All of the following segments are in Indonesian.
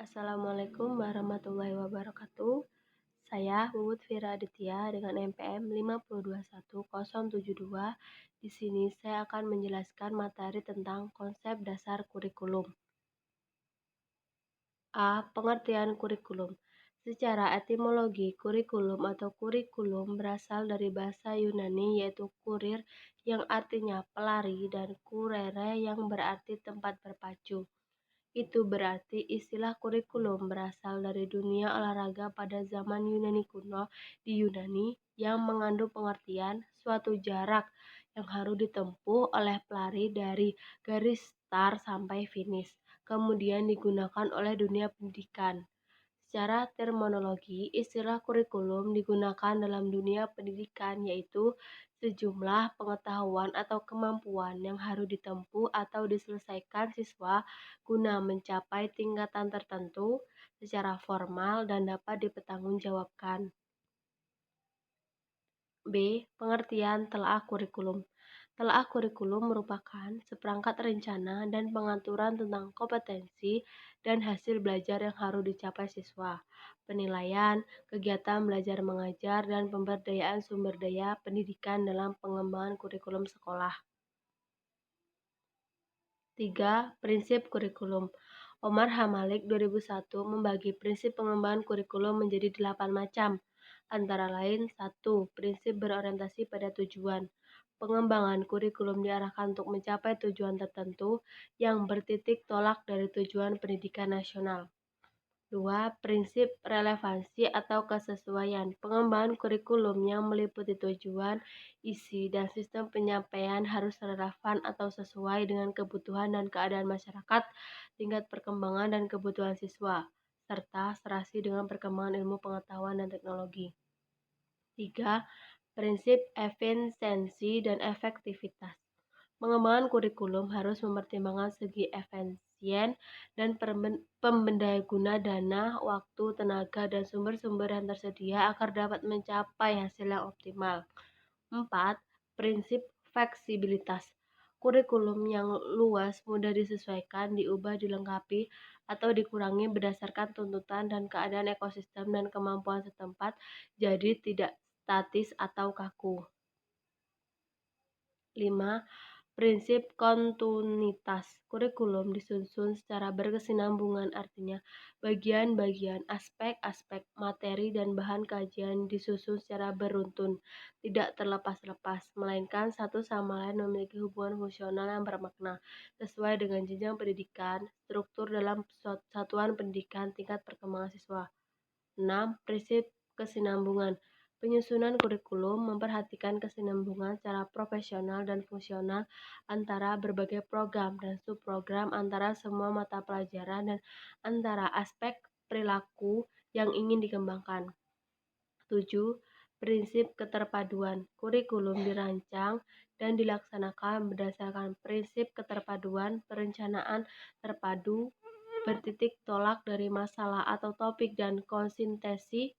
Assalamualaikum warahmatullahi wabarakatuh. Saya Puput Vira Aditya dengan NPM 5211072. Di sini saya akan menjelaskan materi tentang konsep dasar kurikulum. A. Pengertian kurikulum. Secara etimologi, kurikulum atau kurikulum berasal dari bahasa Yunani yaitu kurir yang artinya pelari dan kurere yang berarti tempat berpacu. Itu berarti istilah kurikulum berasal dari dunia olahraga pada zaman Yunani kuno di Yunani yang mengandung pengertian suatu jarak yang harus ditempuh oleh pelari dari garis start sampai finish, kemudian digunakan oleh dunia pendidikan. Secara terminologi, istilah kurikulum digunakan dalam dunia pendidikan yaitu sejumlah pengetahuan atau kemampuan yang harus ditempuh atau diselesaikan siswa guna mencapai tingkatan tertentu secara formal dan dapat dipertanggungjawabkan. B. Pengertian telaah kurikulum. Telaah kurikulum merupakan seperangkat rencana dan pengaturan tentang kompetensi dan hasil belajar yang harus dicapai siswa, penilaian, kegiatan belajar mengajar, dan pemberdayaan sumber daya pendidikan dalam pengembangan kurikulum sekolah. 3. Prinsip kurikulum. Omar H. Malik 2001 membagi prinsip pengembangan kurikulum menjadi 8 macam, antara lain 1. Prinsip berorientasi pada tujuan. Pengembangan kurikulum diarahkan untuk mencapai tujuan tertentu yang bertitik tolak dari tujuan pendidikan nasional. 2. Prinsip relevansi atau kesesuaian. Pengembangan kurikulum yang meliputi tujuan, isi, dan sistem penyampaian harus relevan atau sesuai dengan kebutuhan dan keadaan masyarakat, tingkat perkembangan dan kebutuhan siswa, serta serasi dengan perkembangan ilmu pengetahuan dan teknologi. 3. Prinsip efisiensi dan efektivitas. Pengembangan kurikulum harus mempertimbangkan segi efisien dan pemberdayaguna dana, waktu, tenaga, dan sumber-sumber yang tersedia agar dapat mencapai hasil yang optimal. 4. Prinsip fleksibilitas. Kurikulum yang luas, mudah disesuaikan, diubah, dilengkapi, atau dikurangi berdasarkan tuntutan dan keadaan ekosistem dan kemampuan setempat, jadi tidak statis atau kaku. 5. Prinsip kontinuitas. Kurikulum disusun secara berkesinambungan, artinya bagian-bagian, aspek-aspek, materi, dan bahan kajian disusun secara beruntun, tidak terlepas-lepas, melainkan satu sama lain memiliki hubungan fungsional yang bermakna, sesuai dengan jenjang pendidikan, struktur dalam satuan pendidikan, tingkat perkembangan siswa. 6. Prinsip kesinambungan. Penyusunan kurikulum memperhatikan kesinambungan secara profesional dan fungsional antara berbagai program dan subprogram, antara semua mata pelajaran, dan antara aspek perilaku yang ingin dikembangkan. 7. Prinsip keterpaduan. Kurikulum dirancang dan dilaksanakan berdasarkan prinsip keterpaduan, perencanaan terpadu, bertitik tolak dari masalah atau topik, dan konsistensi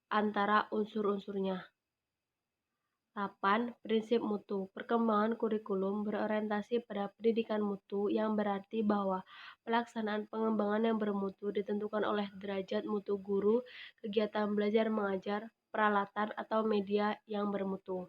antara unsur-unsurnya. 8. Prinsip mutu. Perkembangan kurikulum berorientasi pada pendidikan mutu yang berarti bahwa pelaksanaan pengembangan yang bermutu ditentukan oleh derajat mutu guru, kegiatan belajar mengajar, peralatan atau media yang bermutu.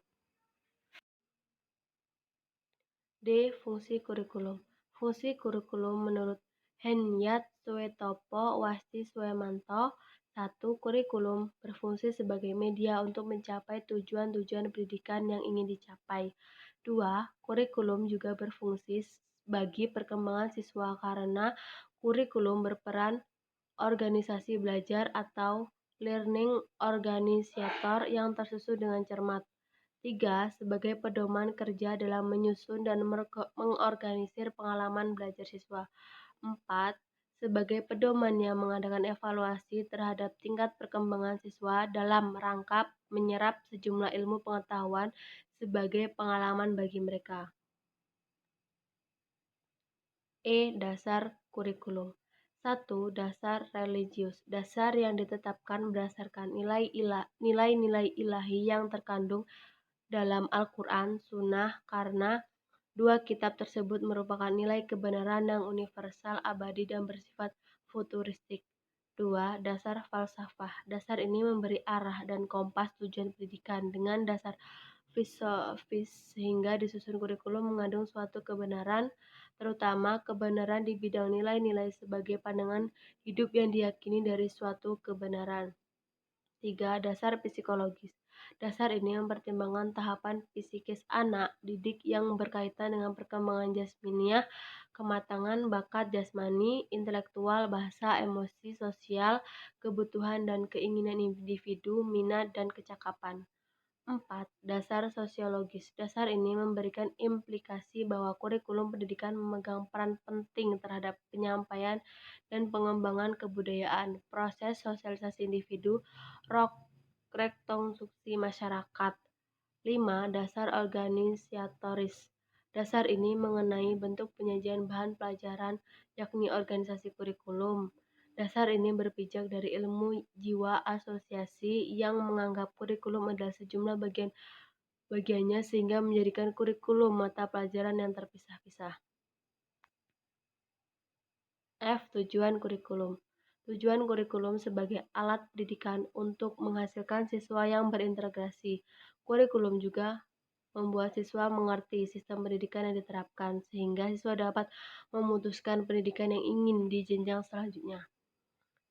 D. Fungsi kurikulum. Fungsi kurikulum menurut Henyat Suetopo Wasti Suemanto. 1. Kurikulum berfungsi sebagai media untuk mencapai tujuan-tujuan pendidikan yang ingin dicapai. 2. Kurikulum juga berfungsi bagi perkembangan siswa karena kurikulum berperan organisasi belajar atau learning organisator yang tersusun dengan cermat. 3. Sebagai pedoman kerja dalam menyusun dan mengorganisir pengalaman belajar siswa. 4. Sebagai pedoman yang mengadakan evaluasi terhadap tingkat perkembangan siswa dalam rangka menyerap sejumlah ilmu pengetahuan sebagai pengalaman bagi mereka. Dasar kurikulum. 1. Dasar religius. Dasar yang ditetapkan berdasarkan nilai-nilai ilahi yang terkandung dalam Al-Quran, Sunnah, karena dua kitab tersebut merupakan nilai kebenaran yang universal, abadi, dan bersifat futuristik. 2. Dasar falsafah. Dasar ini memberi arah dan kompas tujuan pendidikan dengan dasar filosofis sehingga disusun kurikulum mengandung suatu kebenaran, terutama kebenaran di bidang nilai-nilai sebagai pandangan hidup yang diyakini dari suatu kebenaran. 3. Dasar psikologis. Dasar ini mempertimbangkan tahapan psikis anak didik yang berkaitan dengan perkembangan jasmaniah, kematangan bakat jasmani, intelektual, bahasa, emosi, sosial, kebutuhan dan keinginan individu, minat, dan kecakapan. 4. Dasar sosiologis. Dasar ini memberikan implikasi bahwa kurikulum pendidikan memegang peran penting terhadap penyampaian dan pengembangan kebudayaan, proses sosialisasi individu, rekonstruksi masyarakat. 5. Dasar organisatoris. Dasar ini mengenai bentuk penyajian bahan pelajaran, yakni organisasi kurikulum. Dasar ini berpijak dari ilmu jiwa asosiasi yang menganggap kurikulum adalah sejumlah bagiannya sehingga menjadikan kurikulum mata pelajaran yang terpisah-pisah. F. Tujuan kurikulum. Tujuan kurikulum sebagai alat pendidikan untuk menghasilkan siswa yang berintegrasi. Kurikulum juga membuat siswa mengerti sistem pendidikan yang diterapkan, sehingga siswa dapat memutuskan pendidikan yang ingin di jenjang selanjutnya.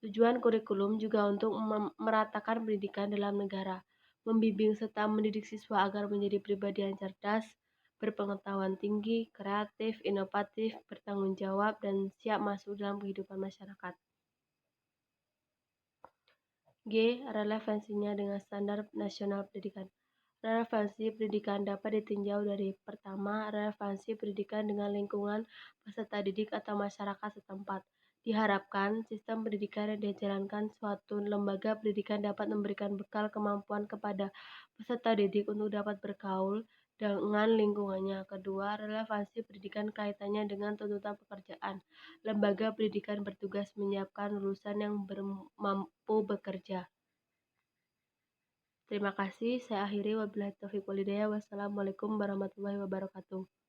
Tujuan kurikulum juga untuk meratakan pendidikan dalam negara, membimbing serta mendidik siswa agar menjadi pribadi yang cerdas, berpengetahuan tinggi, kreatif, inovatif, bertanggung jawab, dan siap masuk dalam kehidupan masyarakat. G. Relevansinya dengan standar nasional pendidikan. Relevansi pendidikan dapat ditinjau dari pertama, relevansi pendidikan dengan lingkungan peserta didik atau masyarakat setempat. Diharapkan sistem pendidikan yang dijalankan suatu lembaga pendidikan dapat memberikan bekal kemampuan kepada peserta didik untuk dapat bergaul dengan lingkungannya. Kedua, relevansi pendidikan kaitannya dengan tuntutan pekerjaan. Lembaga pendidikan bertugas menyiapkan lulusan yang mampu bekerja. Terima kasih, saya akhiri. Wabillahi taufiq walhidayah. Wassalamualaikum warahmatullahi wabarakatuh.